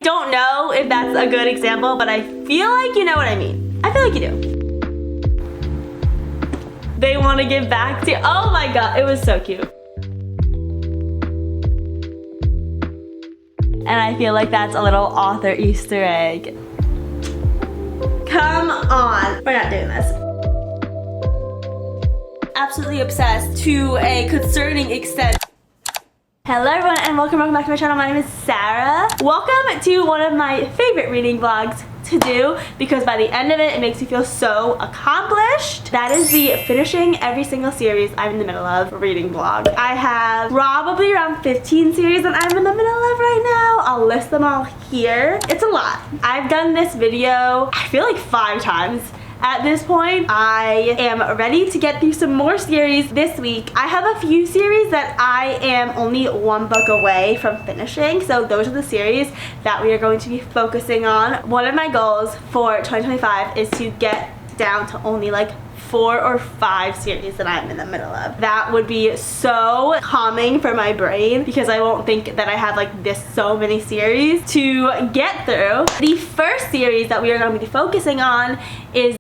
Don't know if that's a good example, but I feel like you know what I mean. I feel like you do. They want to give back to, oh my god, it was so cute. And I feel like that's a little author Easter egg. Come on, we're not doing this. Absolutely obsessed to a concerning extent. Hello everyone and welcome back to my channel. My name is Sarah. Welcome to one of my favorite reading vlogs to do because by the end of it, it makes me feel so accomplished. That is the finishing every single series I'm in the middle of reading vlog. I have probably around 15 series that I'm in the middle of right now. I'll list them all here. It's a lot. I've done this video, I feel like 5 times. At this point, I am ready to get through some more series this week. I have a few series that I am only one book away from finishing, so those are the series that we are going to be focusing on. One of my goals for 2025 is to get down to only like 4 or 5 series that I'm in the middle of. That would be so calming for my brain because I won't think that I have like so many series to get through. The first series that we are going to be focusing on is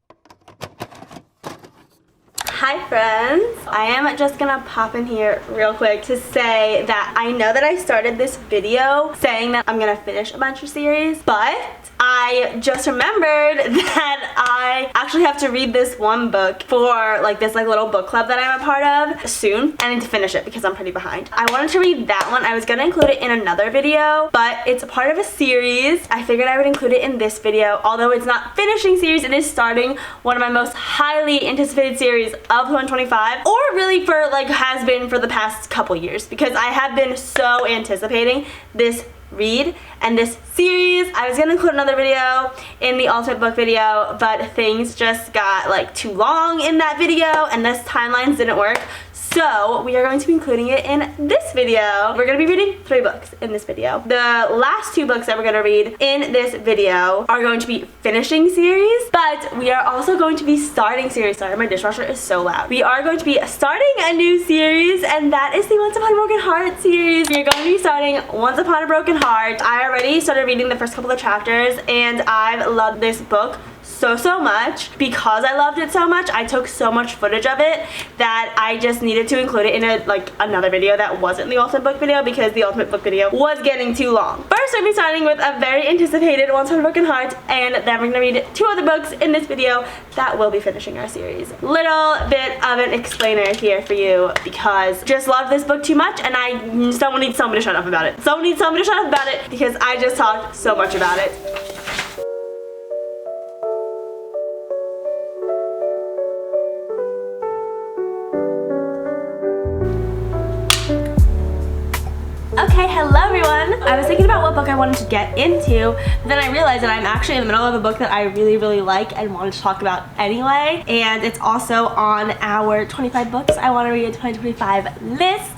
Hi friends! I am just gonna pop in here real quick to say that I know that I started this video saying that I'm gonna finish a bunch of series, but I just remembered that I actually have to read this one book for like this little book club that I'm a part of soon. I need to finish it because I'm pretty behind. I wanted to read that one. I was gonna include it in another video, but it's a part of a series. I figured I would include it in this video. Although it's not finishing series, it is starting one of my most highly anticipated series of 2025, or really for has been for the past couple years, because I have been so anticipating this read and this series. I was gonna include another video in the ultimate book video, but things just got too long in that video and this timelines didn't work. So we are going to be including it in this video. We're going to be reading 3 books in this video. The last 2 books that we're going to read in this video are going to be finishing series, but we are also going to be starting series. Sorry, my dishwasher is so loud. We are going to be starting a new series, and that is the Once Upon a Broken Heart series. We are going to be starting Once Upon a Broken Heart. I already started reading the first couple of chapters, and I've loved this book so much. Because I loved it so much, I took so much footage of it that I just needed to include it in another video that wasn't the ultimate book video because the ultimate book video was getting too long. First, I'm starting with a very anticipated Once Upon a Broken Heart, and then we're gonna read 2 other books in this video that will be finishing our series. Little bit of an explainer here for you because I just love this book too much and someone needs someone to shut up about it. Someone needs someone to shut up about it because I just talked so much about it. Okay, hello everyone! I was thinking about what book I wanted to get into, but then I realized that I'm actually in the middle of a book that I really like and wanted to talk about anyway, and it's also on our 25 books I want to read in 2025 list,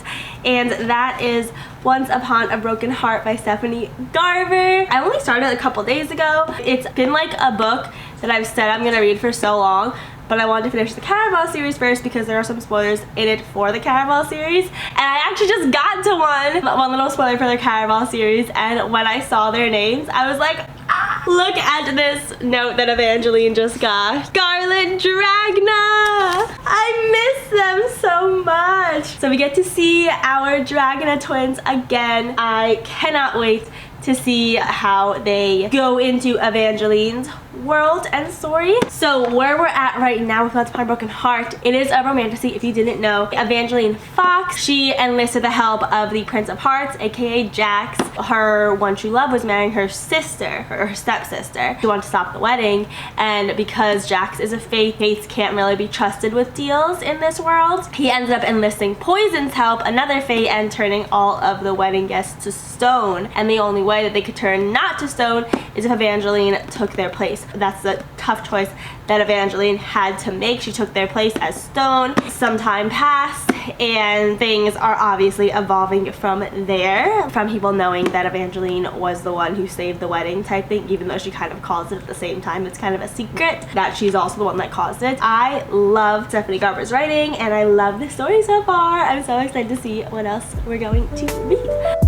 and that is Once Upon a Broken Heart by Stephanie Garber. I only started a couple days ago. It's been a book that I've said I'm gonna read for so long, but I wanted to finish the Caraval series first because there are some spoilers in it for the Caraval series, and I actually just got to one little spoiler for the Caraval series, and when I saw their names I was like, ah, look at this note that Evangeline just got. Scarlett Dragna! I miss them so much! So we get to see our Dragna twins again. I cannot wait to see how they go into Evangeline's world and story. So where we're at right now with Once Upon a Broken Heart, it is a romantasy if you didn't know. Evangeline Fox, she enlisted the help of the Prince of Hearts, aka Jax. Her one true love was marrying her sister, her stepsister. She wanted to stop the wedding, and because Jax is a faith can't really be trusted with deals in this world, he ended up enlisting Poison's help, another fae, and turning all of the wedding guests to stone. And the only way that they could turn not to stone is if Evangeline took their place. That's the tough choice that Evangeline had to make. She took their place as stone. Some time passed and things are obviously evolving from there, from people knowing that Evangeline was the one who saved the wedding type thing, even though she kind of caused it at the same time. It's kind of a secret that she's also the one that caused it. I love Stephanie Garber's writing and I love the story so far. I'm so excited to see what else we're going to read.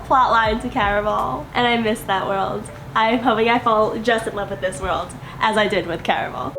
plot line to Caraval, and I miss that world. I'm hoping I fall just in love with this world as I did with Caraval.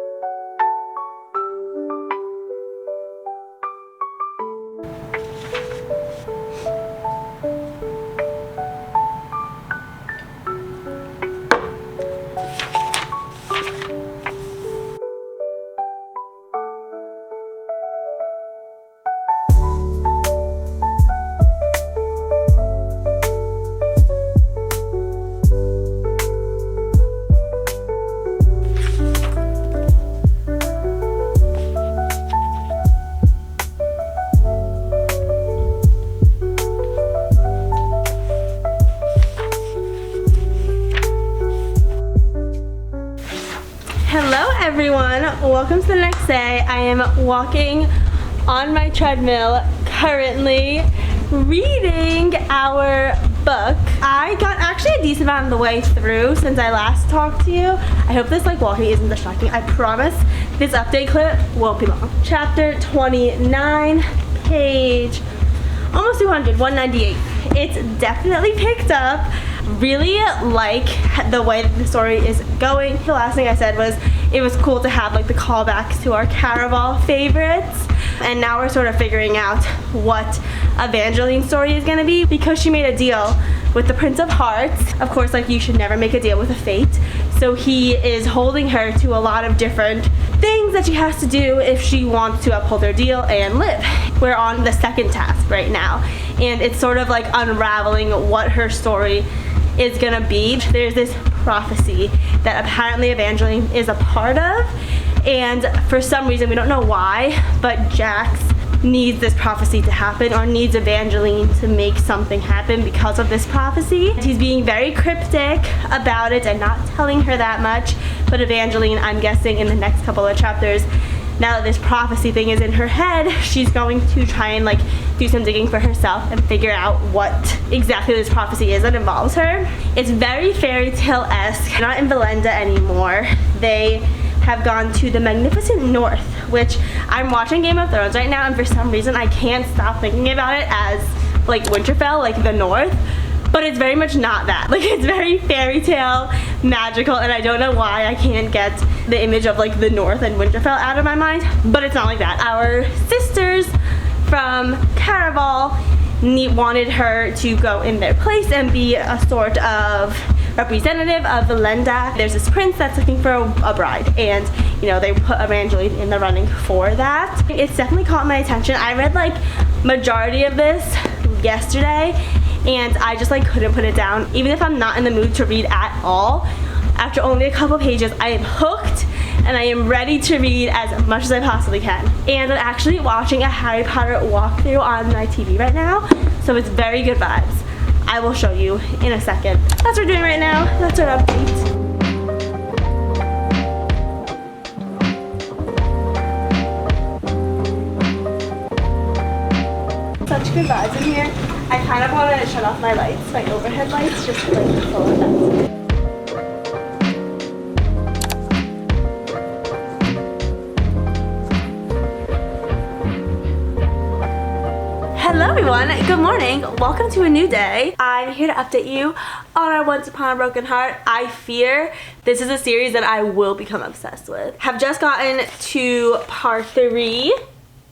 Hello everyone, welcome to the next day. I am walking on my treadmill currently reading our book. I got actually a decent amount of the way through since I last talked to you. I hope this walking isn't distracting. I promise this update clip won't be long. Chapter 29, page almost 200, 198. It's definitely picked up. Really like the way that the story is going. The last thing I said was it was cool to have the callbacks to our Caraval favorites, and now we're sort of figuring out what Evangeline's story is gonna be because she made a deal with the Prince of Hearts. Of course, you should never make a deal with a fate, so he is holding her to a lot of different things that she has to do if she wants to uphold her deal and live. We're on the second task right now, and it's sort of unraveling what her story is gonna be. There's this prophecy that apparently Evangeline is a part of, and for some reason, we don't know why, but Jax needs this prophecy to happen, or needs Evangeline to make something happen because of this prophecy. He's being very cryptic about it and not telling her that much, but Evangeline, I'm guessing in the next couple of chapters, now that this prophecy thing is in her head, she's going to try and do some digging for herself and figure out what exactly this prophecy is that involves her. It's very fairy tale-esque. Not in Valenda anymore. They have gone to the Magnificent North, which I'm watching Game of Thrones right now, and for some reason I can't stop thinking about it as Winterfell, the North. But it's very much not that. It's very fairy tale, magical, and I don't know why I can't get the image of the North and Winterfell out of my mind, but it's not like that. Our sisters from Caraval wanted her to go in their place and be a sort of representative of Valenda. There's this prince that's looking for a bride, and they put Evangeline in the running for that. It's definitely caught my attention. I read majority of this yesterday, and I just couldn't put it down. Even if I'm not in the mood to read at all, after only a couple pages, I am hooked and I am ready to read as much as I possibly can. And I'm actually watching a Harry Potter walkthrough on my TV right now, so it's very good vibes. I will show you in a second. That's what we're doing right now. That's our update. Such good vibes in here. I kind of want to shut off my lights, my overhead lights, just for the full effect. Hello everyone, good morning, welcome to a new day. I'm here to update you on our Once Upon a Broken Heart. I fear this is a series that I will become obsessed with. Have just gotten to part 3,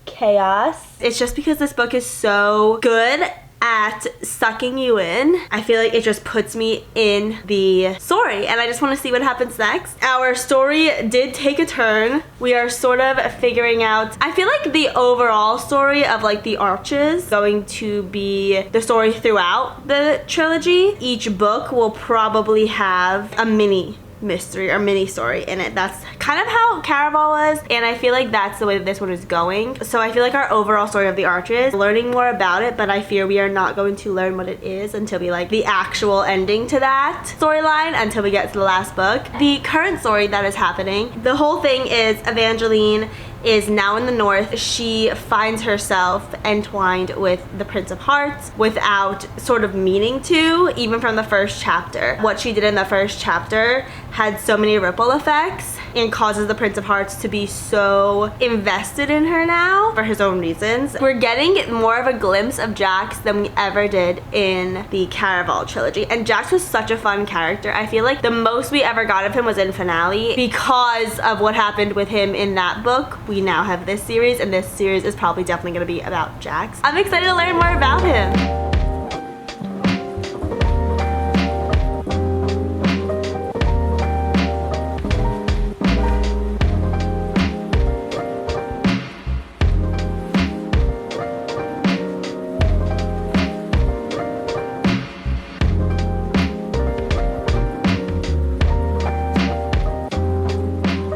Chaos. It's just because this book is so good at sucking you in. I feel like it just puts me in the story, and I just want to see what happens next. Our story did take a turn. We are sort of figuring out, I feel like the overall story of the Arches going to be the story throughout the trilogy. Each book will probably have a mini mystery or mini story in it. That's kind of how Caraval was, and I feel like that's the way that this one is going. So I feel like our overall story of the Arches, learning more about it, but I fear we are not going to learn what it is until we the actual ending to that storyline, until we get to the last book. The current story that is happening, the whole thing is Evangeline is now in the North. She finds herself entwined with the Prince of Hearts without sort of meaning to, even from the first chapter. What she did in the first chapter had so many ripple effects, and causes the Prince of Hearts to be so invested in her now for his own reasons. We're getting more of a glimpse of Jax than we ever did in the Caraval trilogy, and Jax was such a fun character. I feel like the most we ever got of him was in finale. Because of what happened with him in that book, we now have this series, and this series is probably definitely going to be about Jax. I'm excited to learn more about him.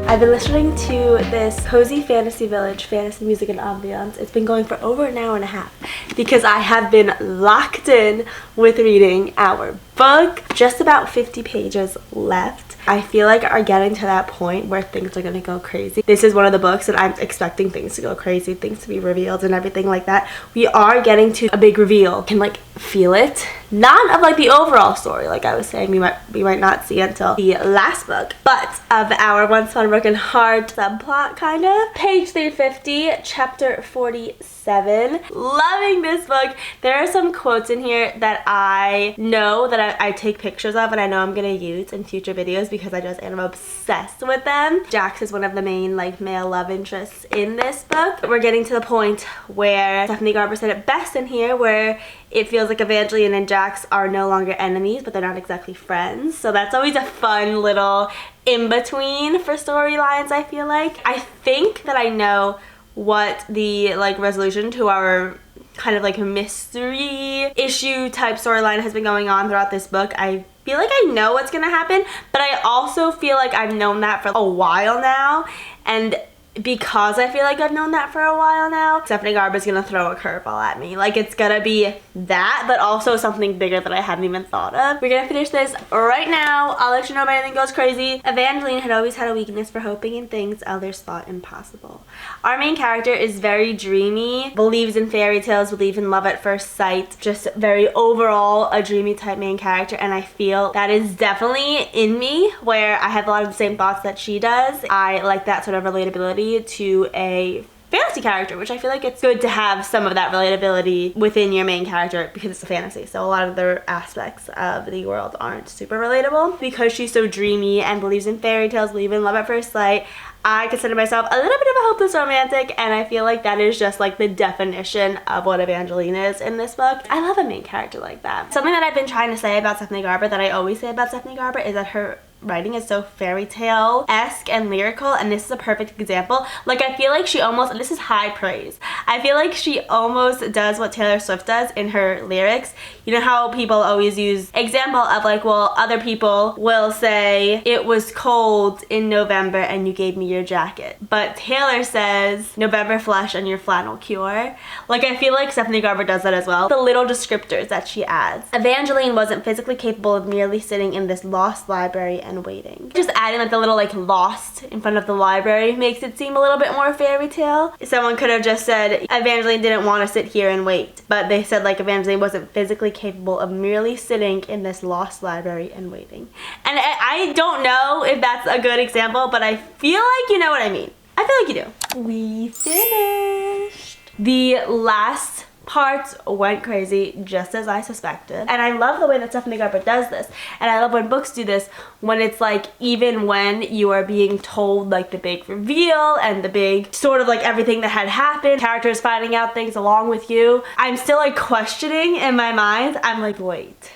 I've been listening to this Cozy Fantasy Village fantasy music and ambiance. It's been going for over an hour and a half because I have been locked in with reading our book. Just about 50 pages left. I feel like are getting to that point where things are gonna go crazy. This is one of the books that I'm expecting things to go crazy, things to be revealed and everything like that. We are getting to a big reveal. Can like feel it. Not of like the overall story, like I was saying, we might not see until the last book, but of our Once Upon a Broken Heart subplot, kind of. Page 350, chapter 47. Loving this book. There are some quotes in here that I know that I take pictures of and I know I'm gonna use in future videos because I just am obsessed with them. Jax is one of the main like male love interests in this book. We're getting to the point where Stephanie Garber said it best in here, where it feels like Evangeline and Jax are no longer enemies, but they're not exactly friends. So that's always a fun little in-between for storylines, I feel like. I think that I know what the like resolution to our kind of like mystery issue type storyline has been going on throughout this book. I feel like I know what's gonna happen, but I also feel like I've known that for a while now, and because I feel like I've known that for a while now, Stephanie Garber's gonna throw a curveball at me. Like, it's gonna be that, but also something bigger that I hadn't even thought of. We're gonna finish this right now. I'll let you know if anything goes crazy. Evangeline had always had a weakness for hoping in things others thought impossible. Our main character is very dreamy, believes in fairy tales, believes in love at first sight, just very overall a dreamy type main character, and I feel that is definitely in me, where I have a lot of the same thoughts that she does. I like that sort of relatability to a fantasy character, which I feel like it's good to have some of that relatability within your main character because it's a fantasy, so a lot of the aspects of the world aren't super relatable. Because she's so dreamy and believes in fairy tales, believes in love at first sight, I consider myself a little bit of a hopeless romantic, and I feel like that is just like the definition of what Evangeline is in this book. I love a main character like that. Something that I've been trying to say about Stephanie Garber, that I always say about Stephanie Garber, is that her writing is so fairy tale-esque and lyrical, and this is a perfect example. Like, I feel like she almost, and this is high praise, I feel like she almost does what Taylor Swift does in her lyrics. You know how people always use example of like, well, other people will say it was cold in November and you gave me your jacket, but Taylor says November flush and your flannel cure. Like, I feel like Stephanie Garber does that as well. The little descriptors that she adds. Evangeline wasn't physically capable of merely sitting in this lost library and waiting. Just adding like the little like lost in front of the library makes it seem a little bit more fairy tale. Someone could have just said Evangeline didn't want to sit here and wait, but they said like Evangeline wasn't physically capable of merely sitting in this lost library and waiting. And I don't know if that's a good example, but I feel like you know what I mean. I feel like you do. We finished. The last parts went crazy, just as I suspected, and I love the way that Stephanie Garber does this, and I love when books do this, when it's like, even when you are being told like the big reveal and the big sort of like everything that had happened, characters finding out things along with you, I'm still like questioning in my mind. I'm like, wait,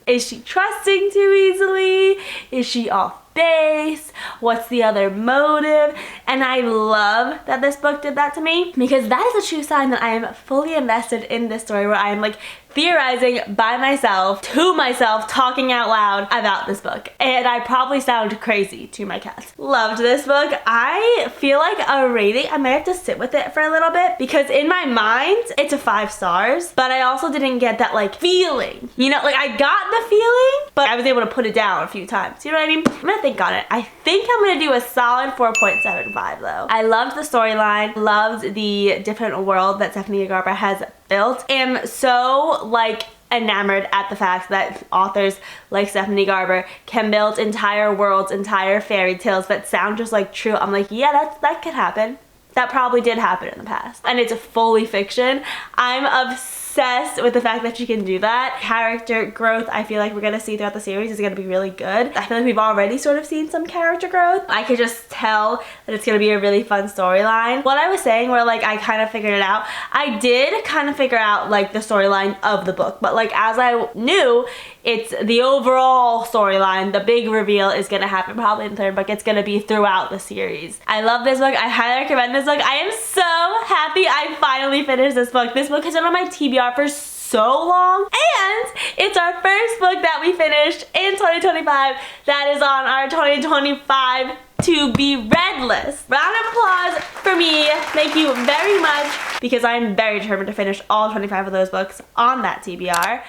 is she trusting too easily? Is she off base? What's the other motive? And I love that this book did that to me, because that is a true sign that I am fully invested in this story, where I am like theorizing by myself, to myself, talking out loud about this book. And I probably sound crazy to my cats. Loved this book. I feel like a rating, I might have to sit with it for a little bit, because in my mind, it's a 5 stars, but I also didn't get that like feeling. You know, like I got the feeling, but I was able to put it down a few times. You know what I mean? I'm gonna think on it. I think I'm gonna do a solid 4.75 though. I loved the storyline, loved the different world that Stephanie Garber has built. Am so like enamored at the fact that authors like Stephanie Garber can build entire worlds, entire fairy tales that sound just like true. I'm like, yeah, that could happen. That probably did happen in the past. And it's fully fiction. I'm obsessed with the fact that she can do that. Character growth, I feel like we're gonna see throughout the series is gonna be really good. I feel like we've already sort of seen some character growth. I could just tell that it's gonna be a really fun storyline. What I was saying where like I kind of figured it out, I did kind of figure out like the storyline of the book, but like as I knew, it's the overall storyline. The big reveal is gonna happen probably in the third book. It's gonna be throughout the series. I love this book. I highly recommend this book. I am so happy I finally finished this book. This book has been on my TBR for so long, and it's our first book that we finished in 2025 that is on our 2025 to be read list. Round of applause for me. Thank you very much, because I'm very determined to finish all 25 of those books on that TBR.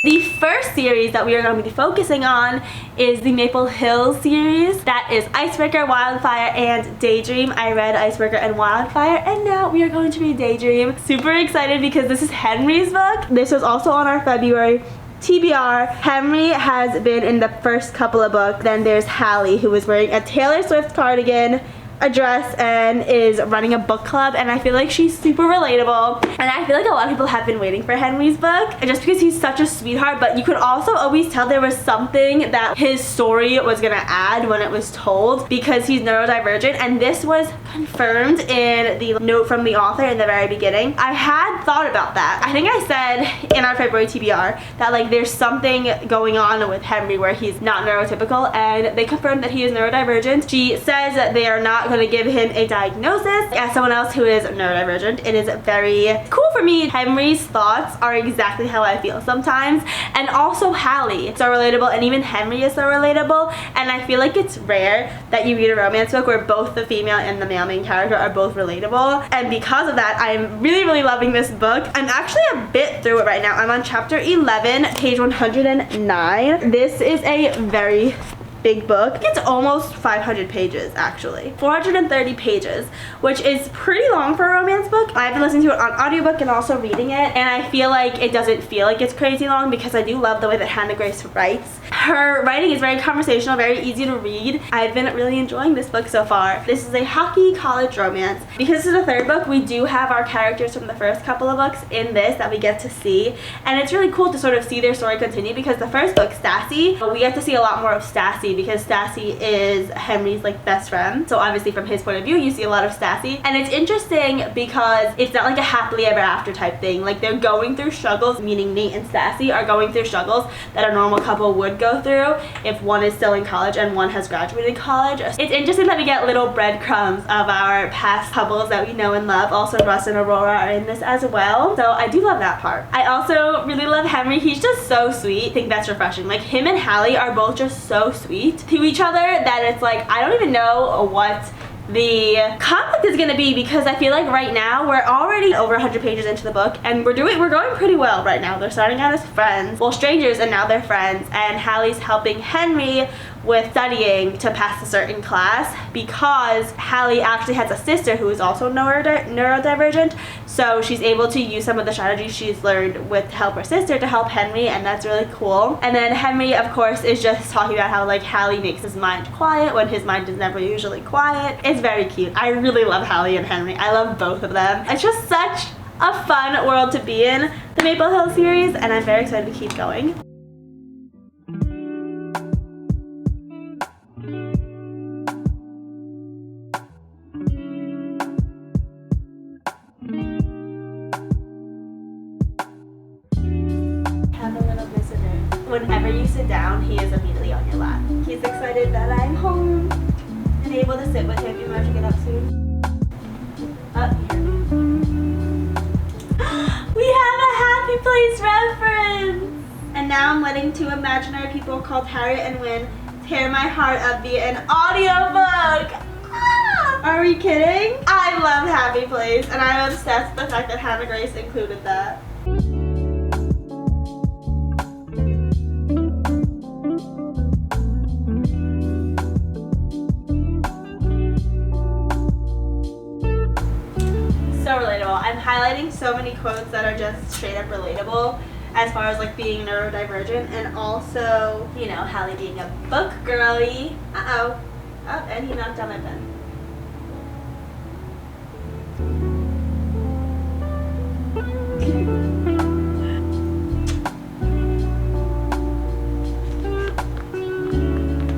The first series that we are going to be focusing on is the Maple Hills series. That is Icebreaker, Wildfire, and Daydream. I read Icebreaker and Wildfire, and now we are going to read Daydream. Super excited because this is Henry's book. This was also on our February TBR. Henry has been in the first couple of books. Then there's Hallie, who is wearing a Taylor Swift cardigan, a dress, and is running a book club, and I feel like she's super relatable, and I feel like a lot of people have been waiting for Henry's book just because he's such a sweetheart, but you could also always tell there was something that his story was gonna add when it was told, because he's neurodivergent, and this was confirmed in the note from the author in the very beginning. I had thought about that. I think I said in our February TBR that like there's something going on with Henry where he's not neurotypical, and they confirmed that he is neurodivergent. She says that they are not going to give him a diagnosis. As someone else who is neurodivergent, it is very cool for me. Henry's thoughts are exactly how I feel sometimes, and also Hallie. So relatable, and even Henry is so relatable, and I feel like it's rare that you read a romance book where both the female and the male main character are both relatable, and because of that, I'm really loving this book. I'm actually a bit through it right now. I'm on chapter 11, page 109. This is a very big book. It's almost 500 pages actually. 430 pages, which is pretty long for a romance book. I've been listening to it on audiobook and also reading it, and I feel like it doesn't feel like it's crazy long because I do love the way that Hannah Grace writes. Her writing is very conversational, very easy to read. I've been really enjoying this book so far. This is a hockey college romance. Because this is the third book, we do have our characters from the first couple of books in this that we get to see, and it's really cool to sort of see their story continue, because the first book, Stassi, we get to see a lot more of Stassi because Stassi is Henry's like best friend. So obviously from his point of view, you see a lot of Stassi, and it's interesting because it's not like a happily ever after type thing. Like they're going through struggles, meaning Nate and Stassi are going through struggles that a normal couple would go through if one is still in college and one has graduated college. It's interesting that we get little breadcrumbs of our past couples that we know and love. Also Russ and Aurora are in this as well, so I do love that part. I also really love Henry. He's just so sweet. I think that's refreshing. Like him and Hallie are both just so sweet to each other that it's like I don't even know what the conflict is gonna be, because I feel like right now we're already over 100 pages into the book and we're going pretty well right now. They're starting out as friends, well, strangers, and now they're friends, and Hallie's helping Henry with studying to pass a certain class because Hallie actually has a sister who is also neurodivergent, so she's able to use some of the strategies she's learned with to help her sister to help Henry, and that's really cool. And then Henry, of course, is just talking about how like Hallie makes his mind quiet when his mind is never usually quiet. It's very cute. I really love Hallie and Henry. I love both of them. It's just such a fun world to be in, the Maple Hills series, and I'm very excited to keep going. Whenever you sit down, he is immediately on your lap. He's excited that I'm home and able to sit with him. You might have to get up soon. Up here. We have a Happy Place reference! And now I'm letting two imaginary people called Harriet and Wynn tear my heart up via an audiobook! Ah! Are we kidding? I love Happy Place, and I'm obsessed with the fact that Hannah Grace included that. so many quotes that are just straight up relatable as far as like being neurodivergent, and also, you know, Hallie being a book girly. Uh-oh. Oh, and he knocked down my pen.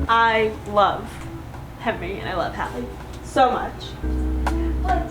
I love Henry and I love Hallie so much. What?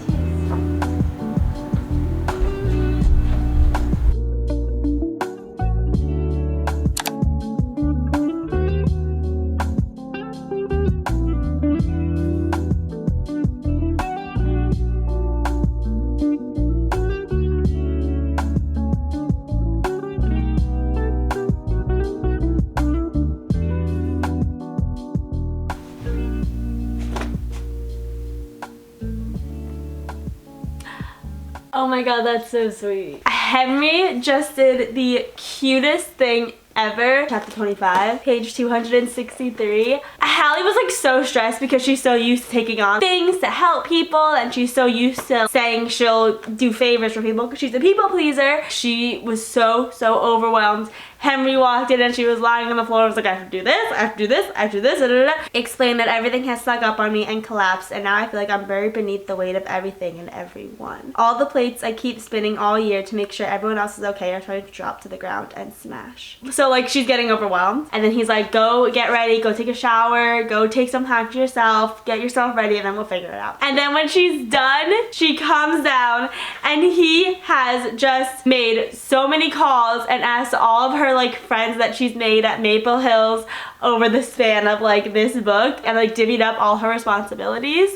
Oh my god, that's so sweet. Henry just did the cutest thing ever. Chapter 25, page 263. Hallie was like so stressed because she's so used to taking on things to help people, and she's so used to saying she'll do favors for people because she's a people pleaser. She was so overwhelmed. Henry walked in and she was lying on the floor and was like, I have to do this, I have to do this, I have to do this, da, da, da. Explained that everything has stuck up on me and collapsed, and now I feel like I'm buried beneath the weight of everything and everyone. All the plates I keep spinning all year to make sure everyone else is okay are trying to drop to the ground and smash. So like she's getting overwhelmed, and then he's like, go get ready, go take a shower, go take some time to yourself, get yourself ready, and then we'll figure it out. And then when she's done, she comes down and he has just made so many calls and asked all of her like friends that she's made at Maple Hills over the span of like this book, and like divvied up all her responsibilities.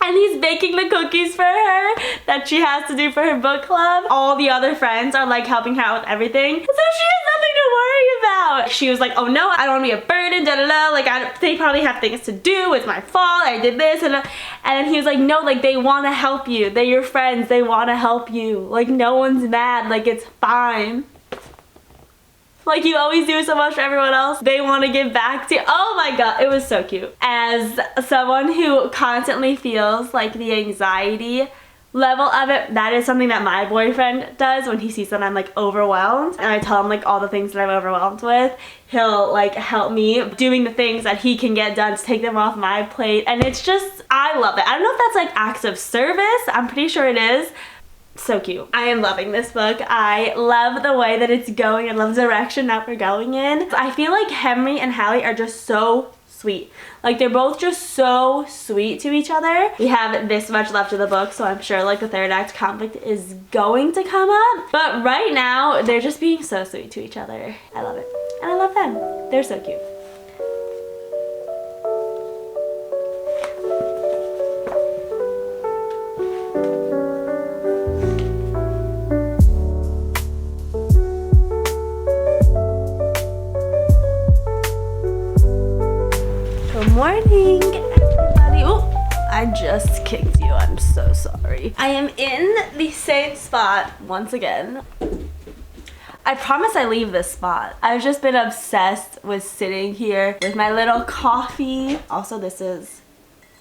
And he's baking the cookies for her that she has to do for her book club. All the other friends are like helping her out with everything, so she has nothing to worry about. She was like, oh no, I don't want to be a burden, da da da, like they probably have things to do, it's my fault, I did this, and then he was like, no, like they want to help you, they're your friends, they want to help you, like no one's mad, like it's fine. Like you always do so much for everyone else, they want to give back to you. Oh my god, it was so cute. As someone who constantly feels like the anxiety level of it, that is something that my boyfriend does when he sees that I'm like overwhelmed, and I tell him like all the things that I'm overwhelmed with. He'll like help me doing the things that he can get done to take them off my plate, and it's just, I love it. I don't know if that's like acts of service, I'm pretty sure it is. So cute. I am loving this book. I love the way that it's going. I love the direction that we're going in. I feel like Henry and Hallie are just so sweet. Like they're both just so sweet to each other. We have this much left of the book, so I'm sure like the third act conflict is going to come up. But right now, they're just being so sweet to each other. I love it. And I love them. They're so cute. Morning, everybody. Oh, I just kicked you. I'm so sorry. I am in the same spot once again. I promise I leave this spot. I've just been obsessed with sitting here with my little coffee. Also, this is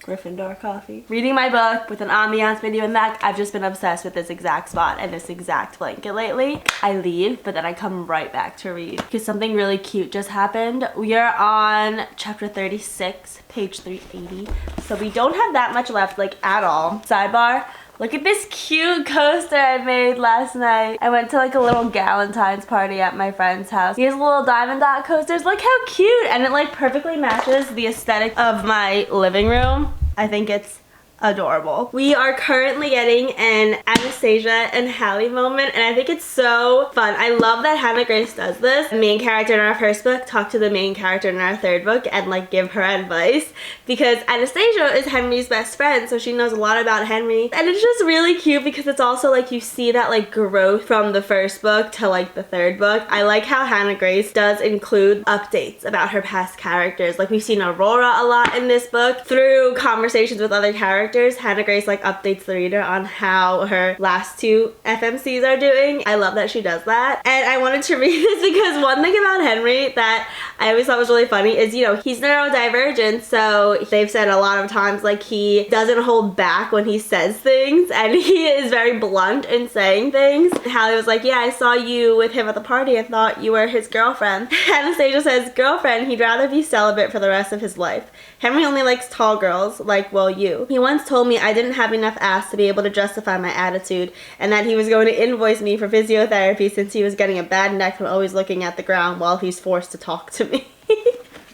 Gryffindor coffee. Reading my book with an ambiance video in that. I've just been obsessed with this exact spot and this exact blanket lately. I leave, but then I come right back to read because something really cute just happened. We are on chapter 36, page 380. So we don't have that much left, like at all. Sidebar. Look at this cute coaster I made last night. I went to like a little Galentine's party at my friend's house. These little diamond dot coasters, look how cute. And it like perfectly matches the aesthetic of my living room. I think it's adorable. We are currently getting an Anastasia and Hallie moment, and I think it's so fun. I love that Hannah Grace does this. The main character in our first book talk to the main character in our third book and like give her advice, because Anastasia is Henry's best friend, so she knows a lot about Henry, and it's just really cute because it's also like you see that like growth from the first book to like the third book. I like how Hannah Grace does include updates about her past characters. Like we've seen Aurora a lot in this book through conversations with other characters. characters, Hannah Grace like updates the reader on how her last 2 FMCs are doing. I love that she does that. And I wanted to read this because one thing about Henry that I always thought was really funny is, you know, he's neurodivergent, so they've said a lot of times like he doesn't hold back when he says things, and he is very blunt in saying things. Hallie was like, yeah, I saw you with him at the party and thought you were his girlfriend. Anastasia says, girlfriend, he'd rather be celibate for the rest of his life. Henry only likes tall girls, like, well, you. He once told me I didn't have enough ass to be able to justify my attitude, and that he was going to invoice me for physiotherapy since he was getting a bad neck from always looking at the ground while he's forced to talk to me.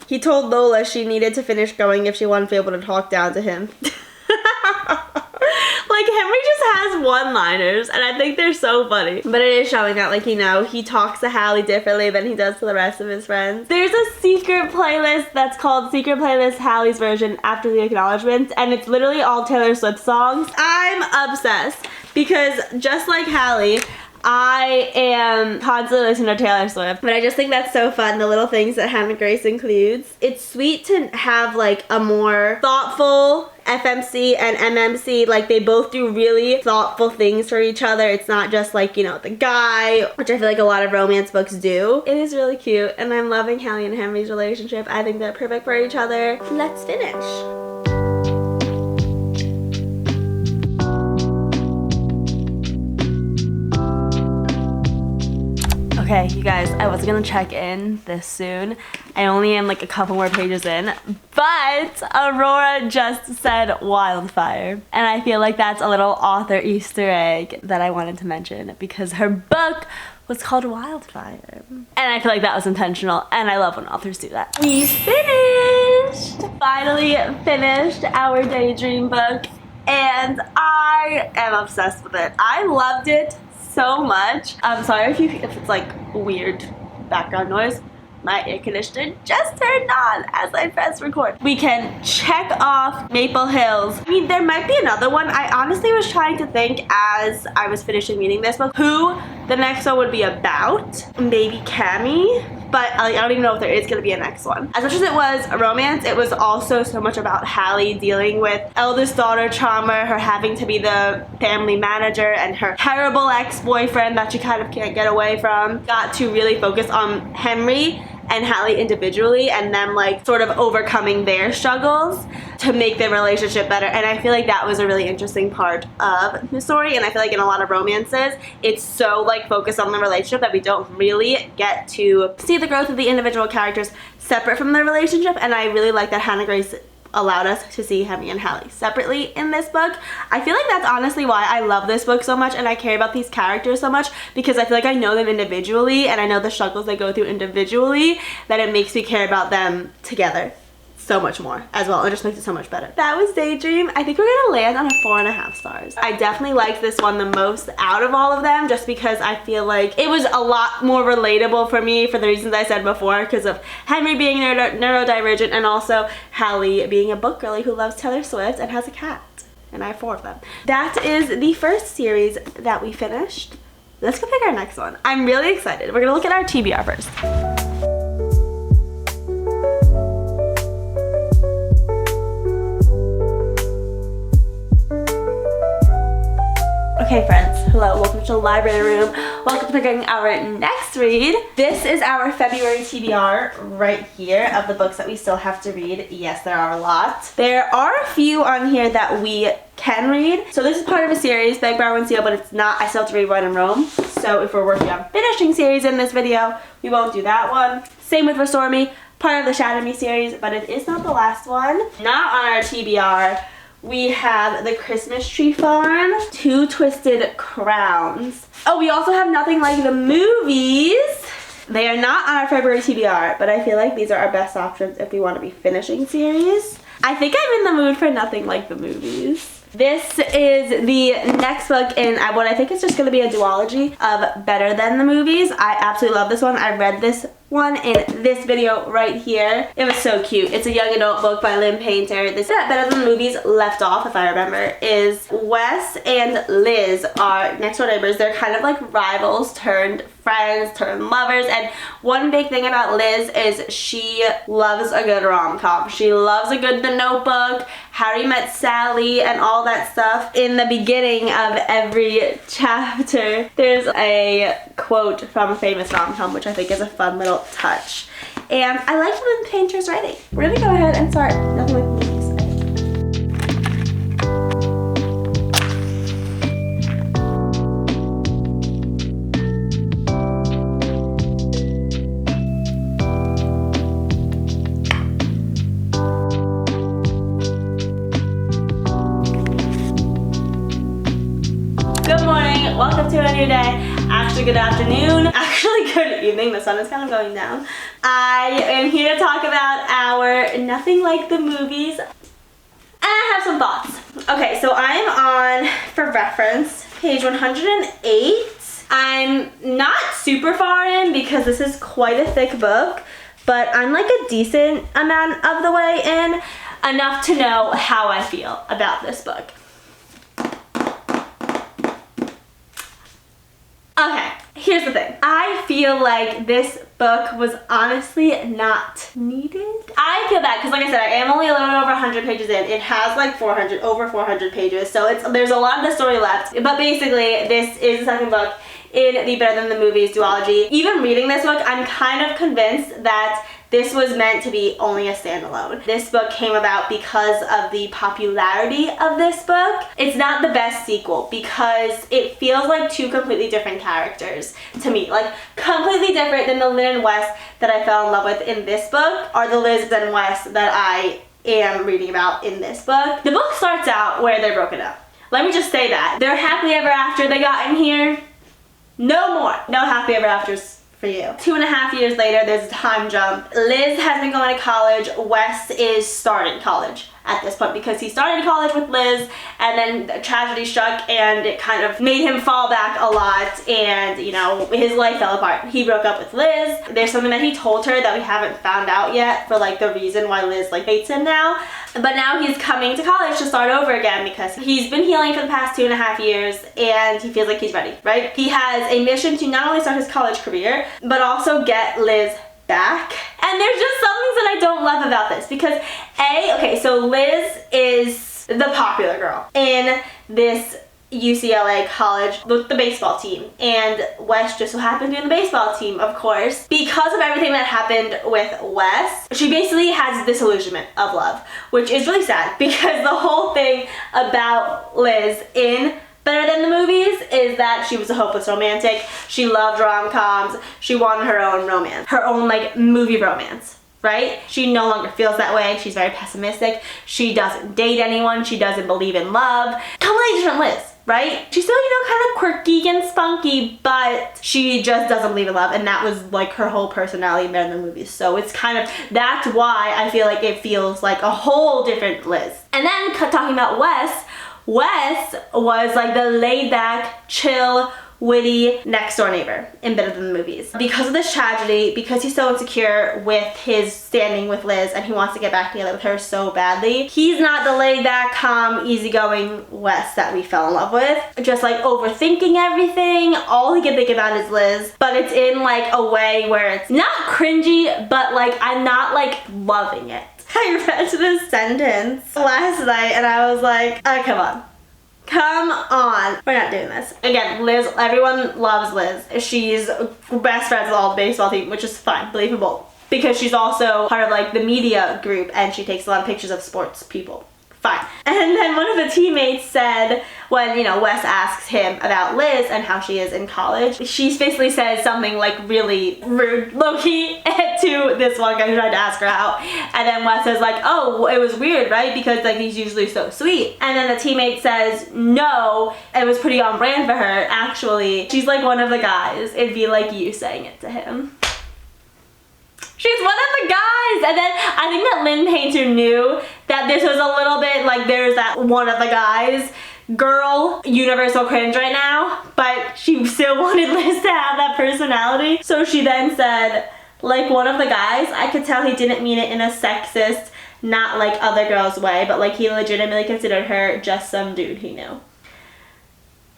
He told Lola she needed to finish going if she wanted to be able to talk down to him. Like, Henry just has one-liners, and I think they're so funny. But it is showing that, like, you know, he talks to Hallie differently than he does to the rest of his friends. There's a secret playlist that's called Secret Playlist Hallie's Version After the Acknowledgements, and it's literally all Taylor Swift songs. I'm obsessed because just like Hallie, I am constantly listening to Taylor Swift, but I just think that's so fun, the little things that Hannah Grace includes. It's sweet to have like a more thoughtful FMC and MMC, like they both do really thoughtful things for each other. It's not just like, you know, the guy, which I feel like a lot of romance books do. It is really cute, and I'm loving Hallie and Henry's relationship. I think they're perfect for each other. Let's finish. Okay, you guys, I was gonna check in this soon. I only am like a couple more pages in, but Aurora just said wildfire. And I feel like that's a little author Easter egg that I wanted to mention because her book was called Wildfire. And I feel like that was intentional, and I love when authors do that. We finished! Finally finished our Daydream book, and I am obsessed with it. I loved it so much. I'm sorry if it's like weird background noise. My air conditioner just turned on as I press record. We can check off Maple Hills. I mean, there might be another one. I honestly was trying to think as I was finishing reading this book who the next one would be about. Maybe Cammie, but I don't even know if there is gonna be a next one. As much as it was a romance, it was also so much about Hallie dealing with eldest daughter trauma, her having to be the family manager, and her terrible ex-boyfriend that she kind of can't get away from. Got to really focus on Henry and Hallie individually, and them like sort of overcoming their struggles to make their relationship better. And I feel like that was a really interesting part of the story, and I feel like in a lot of romances it's so like focused on the relationship that we don't really get to see the growth of the individual characters separate from their relationship. And I really like that Hannah Grace allowed us to see Henry and Hallie separately in this book. I feel like that's honestly why I love this book so much and I care about these characters so much, because I feel like I know them individually and I know the struggles they go through individually, that it makes me care about them together so much more as well. It just makes it so much better. That was Daydream. I think we're gonna land on a 4.5 stars. I definitely liked this one the most out of all of them, just because I feel like it was a lot more relatable for me for the reasons I said before, because of Henry being neurodivergent and also Hallie being a book girly who loves Taylor Swift and has a cat. And I have 4 of them. That is the first series that we finished. Let's go pick our next one. I'm really excited. We're gonna look at our TBR first. Okay friends, hello, welcome to the library room. Welcome to picking our next read. This is our February TBR right here of the books that we still have to read. Yes, there are a lot. There are a few on here that we can read. So this is part of a series, Beg, Borrow, and Steal, but it's not, I still have to read Wine and Rome. So if we're working on finishing series in this video, we won't do that one. Same with Restore Me, part of the Shadow Me series, but it is not the last one. Not on our TBR. We have The Christmas Tree Farm, Two Twisted Crowns. Oh, we also have Nothing Like the Movies. They are not on our February TBR, but I feel like these are our best options if we want to be finishing series. I think I'm in the mood for Nothing Like the Movies. This is the next book in what I think is just going to be a duology of Better Than the Movies. I absolutely love this one. I read this one in this video right here. It was so cute. It's a young adult book by Lynn Painter. This is Better Than the Movies left off, if I remember, is Wes and Liz are next door neighbors. They're kind of like rivals turned friends, turned lovers, and one big thing about Liz is she loves a good rom-com. She loves a good The Notebook, Harry Met Sally, and all that stuff. In the beginning of every chapter, there's a quote from a famous rom-com, which I think is a fun little touch. And I like Lynn Painter's writing. We're gonna go ahead and start Nothing Like the Movies. Good morning, welcome to a new day. Actually, good afternoon. Actually, good evening. The sun is kind of going down. I am here to talk about our Nothing Like the Movies. And I have some thoughts. Okay, so I'm on, for reference, page 108. I'm not super far in because this is quite a thick book, but I'm like a decent amount of the way in, enough to know how I feel about this book. Okay, here's the thing. I feel like this book was honestly not needed. I feel bad because, like I said, I am only a little bit over 100 pages in. It has like over 400 pages, so there's a lot of the story left. But basically, this is the second book in the Better Than the Movies duology. Even reading this book, I'm kind of convinced that this was meant to be only a standalone. This book came about because of the popularity of this book. It's not the best sequel because it feels like two completely different characters to me. Like, completely different than the Lynn and Wes that I fell in love with in this book are the Liz and Wes that I am reading about in this book. The book starts out where they're broken up. Let me just say that. They're happily ever after they got in here. No more. No happy ever afters for you. 2.5 years later, there's a time jump. Liz has been going to college. Wes is starting college at this point because he started college with Liz and then a tragedy struck and it kind of made him fall back a lot and, you know, his life fell apart. He broke up with Liz. There's something that he told her that we haven't found out yet for like the reason why Liz like hates him now. But now he's coming to college to start over again because he's been healing for the past 2.5 years and he feels like he's ready, right? He has a mission to not only start his college career, but also get Liz back. And there's just some things that I don't love about this because okay, so Liz is the popular girl in this UCLA college with the baseball team, and Wes just so happened to be in the baseball team, of course. Because of everything that happened with Wes, she basically has disillusionment of love, which is really sad because the whole thing about Liz in Better Than the Movies is that she was a hopeless romantic. She loved rom-coms. She wanted her own romance, her own like movie romance, right? She no longer feels that way. She's very pessimistic. She doesn't date anyone. She doesn't believe in love. Completely different Liz, right? She's still, you know, kind of quirky and spunky, but she just doesn't believe in love, and that was like her whole personality in Better Than the Movies. So it's kind of, that's why I feel like it feels like a whole different Liz. And then talking about Wes was like the laid-back, chill, witty next-door neighbor in Better Than the Movies. Because of this tragedy, because he's so insecure with his standing with Liz and he wants to get back together with her so badly, he's not the laid-back, calm, easygoing Wes that we fell in love with. Just like overthinking everything. All he can think about is Liz, but it's in like a way where it's not cringy, but like I'm not like loving it. I read this sentence last night and I was like, oh, come on. Come on. We're not doing this. Again, Liz, everyone loves Liz. She's best friends with all the baseball team, which is fine, believable. Because she's also part of like the media group and she takes a lot of pictures of sports people. Fine. And then one of the teammates said, when, you know, Wes asks him about Liz and how she is in college, she basically says something like really rude, low-key, to this one guy who tried to ask her out. And then Wes says like, oh, it was weird, right? Because like he's usually so sweet. And then the teammate says, no, it was pretty on brand for her. Actually, she's like one of the guys. It'd be like you saying it to him. She's one of the guys! And then I think that Lynn Painter knew that this was a little bit like there's that one of the guys girl universal cringe right now, but she still wanted Liz to have that personality. So she then said, Like one of the guys, I could tell he didn't mean it in a sexist, not like other girls way, but like he legitimately considered her just some dude he knew.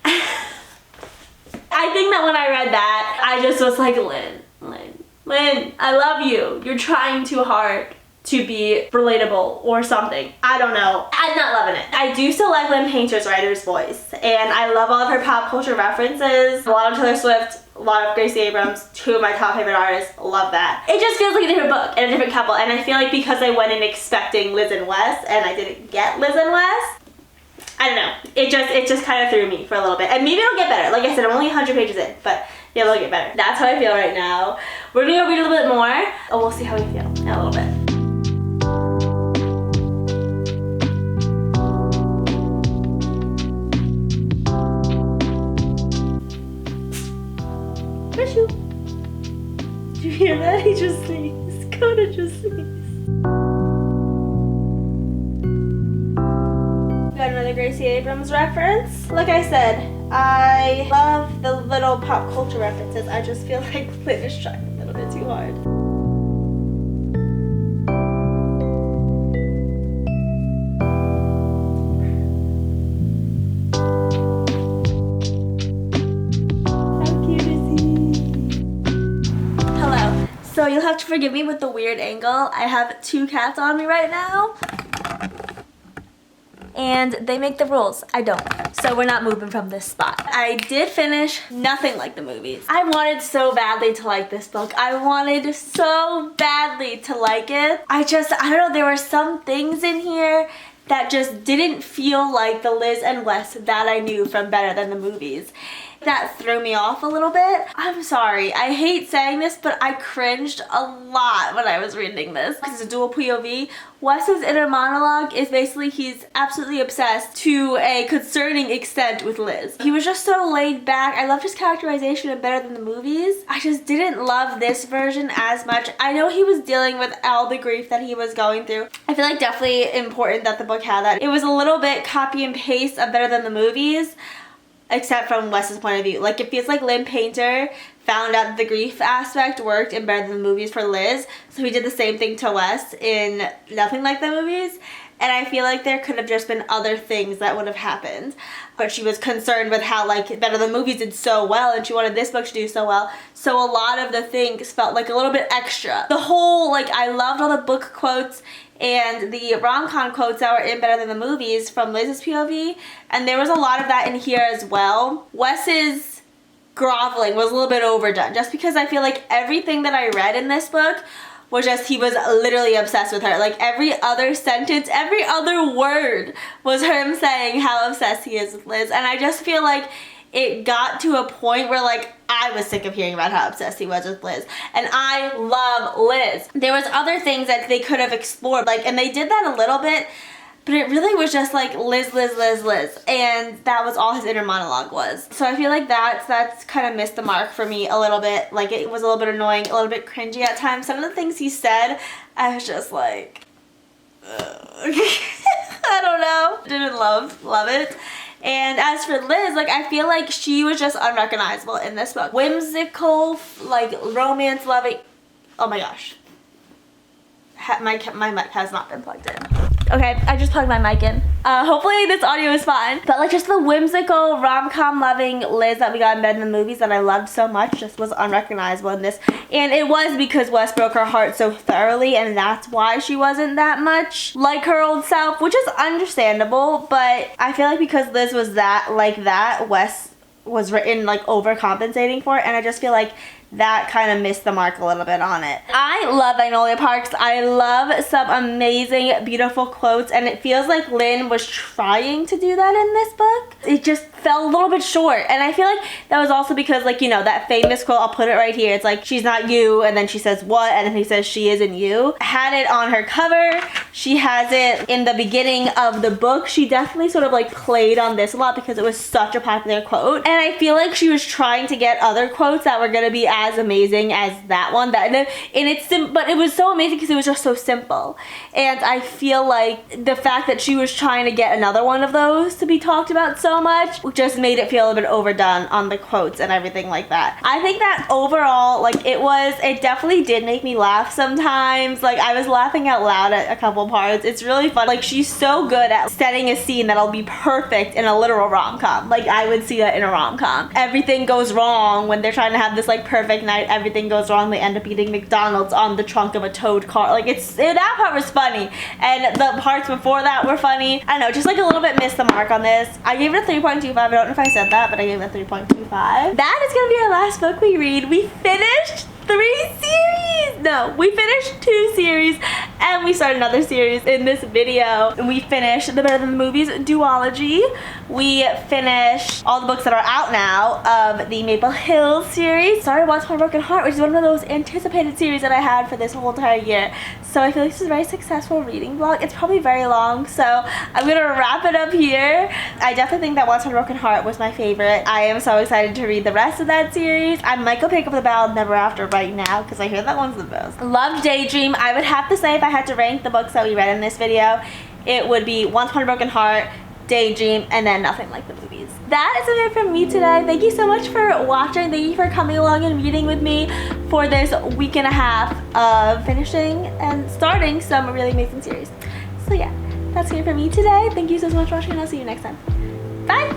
I think that when I read that, I just was like, Lynn, I love you. You're trying too hard to be relatable or something. I don't know. I'm not loving it. I do still like Lynn Painter's writer's voice, and I love all of her pop culture references. A lot of Taylor Swift, a lot of Gracie Abrams, two of my top favorite artists. Love that. It just feels like a different book and a different couple, and I feel like because I went in expecting Liz and Wes and I didn't get Liz and Wes, I don't know. It just kind of threw me for a little bit. And maybe it'll get better. Like I said, I'm only 100 pages in, but yeah, it'll get better. That's how I feel right now. We're gonna go read a little bit more, and we'll see how we feel in a little bit. Tissue. Did you hear that? He just sneezed. Coda just sneezed. Got another Gracie Abrams reference. Like I said, I love the little pop culture references. I just feel like Lynn is trying a little bit too hard. How cute is he? Hello. So you'll have to forgive me with the weird angle. I have two cats on me right now. And they make the rules. I don't. So we're not moving from this spot. I did finish Nothing Like the Movies. I wanted so badly to like this book. I wanted so badly to like it. I don't know, there were some things in here that just didn't feel like the Liz and Wes that I knew from Better Than the Movies. That threw me off a little bit. I'm sorry, I hate saying this, but I cringed a lot when I was reading this. It's a dual POV. Wes's inner monologue is basically he's absolutely obsessed to a concerning extent with Liz. He was just so laid back. I loved his characterization of Better Than the Movies. I just didn't love this version as much. I know he was dealing with all the grief that he was going through. I feel like definitely important that the book had that. It was a little bit copy and paste of Better Than the Movies, except from Wes's point of view. Like, it feels like Lynn Painter found out that the grief aspect worked in Better Than the Movies for Liz, so he did the same thing to Wes in Nothing Like the Movies. And I feel like there could have just been other things that would have happened. But she was concerned with how, like, Better Than the Movies did so well, and she wanted this book to do so well. So a lot of the things felt like a little bit extra. The whole, like, I loved all the book quotes and the rom-com quotes that were in Better Than the Movies from Liz's POV, and there was a lot of that in here as well. Wes's groveling was a little bit overdone, just because I feel like everything that I read in this book was just, he was literally obsessed with her. Like, every other sentence, every other word was him saying how obsessed he is with Liz, and I just feel like it got to a point where, like, I was sick of hearing about how obsessed he was with Liz. And I love Liz. There was other things that they could have explored, like, and they did that a little bit, but it really was just like Liz, Liz, Liz, Liz. And that was all his inner monologue was. So I feel like that's kind of missed the mark for me a little bit. Like, it was a little bit annoying, a little bit cringy at times. Some of the things he said, I was just like, I don't know. Didn't love it. And as for Liz, like, I feel like she was just unrecognizable in this book. Whimsical, like, romance loving. Oh my gosh. My mic has not been plugged in. Okay, I just plugged my mic in. Hopefully this audio is fine. But like, just the whimsical, rom-com loving Liz that we got in Better Than the Movies that I loved so much just was unrecognizable in this. And it was because Wes broke her heart so thoroughly, and that's why she wasn't that much like her old self, which is understandable. But I feel like because Liz was that, Wes was written like overcompensating for it, and I just feel like that kind of missed the mark a little bit on it. I love Magnolia Parks. I love some amazing, beautiful quotes, and it feels like Lynn was trying to do that in this book. It just fell a little bit short, and I feel like that was also because, like, you know, that famous quote, I'll put it right here, it's like, she's not you, and then she says what, and then he says she isn't you. Had it on her cover. she has it in the beginning of the book. She definitely sort of like played on this a lot because it was such a popular quote. And I feel like she was trying to get other quotes that were gonna be as amazing as that one. But it was so amazing because it was just so simple. And I feel like the fact that she was trying to get another one of those to be talked about so much just made it feel a bit overdone on the quotes and everything like that. I think that overall, like, it definitely did make me laugh sometimes. Like, I was laughing out loud at a couple parts. It's really fun. Like, she's so good at setting a scene that'll be perfect in a literal rom-com. Like, I would see that in a rom-com. Everything goes wrong when they're trying to have this like perfect night. Everything goes wrong. They end up eating McDonald's on the trunk of a towed car. Like, that part was funny. And the parts before that were funny. I don't know, just like a little bit missed the mark on this. I gave it a 3.25. I don't know if I said that, but I gave it a 3.25. That is gonna be our last book we read. We finished 3 series. No, we finished 2 series and we started another series in this video. And we finished the Better Than the Movies duology. We finished all the books that are out now of the Maple Hills series. Started Once Upon a Broken Heart, which is one of those anticipated series that I had for this whole entire year. So I feel like this is a very successful reading vlog. It's probably very long, so I'm gonna wrap it up here. I definitely think that Once Upon a Broken Heart was my favorite. I am so excited to read the rest of that series. I might go pick up The Ballad of Never After right now because I hear that one's the best. Love Daydream. I would have to say, if I had to rank the books that we read in this video, it would be Once Upon a Broken Heart, Daydream, and then Nothing Like the Movies. That is it from me today. Thank you so much for watching. Thank you for coming along and reading with me for this week and a half of finishing and starting some really amazing series. So yeah, that's it for me today. Thank you so much for watching and I'll see you next time. Bye!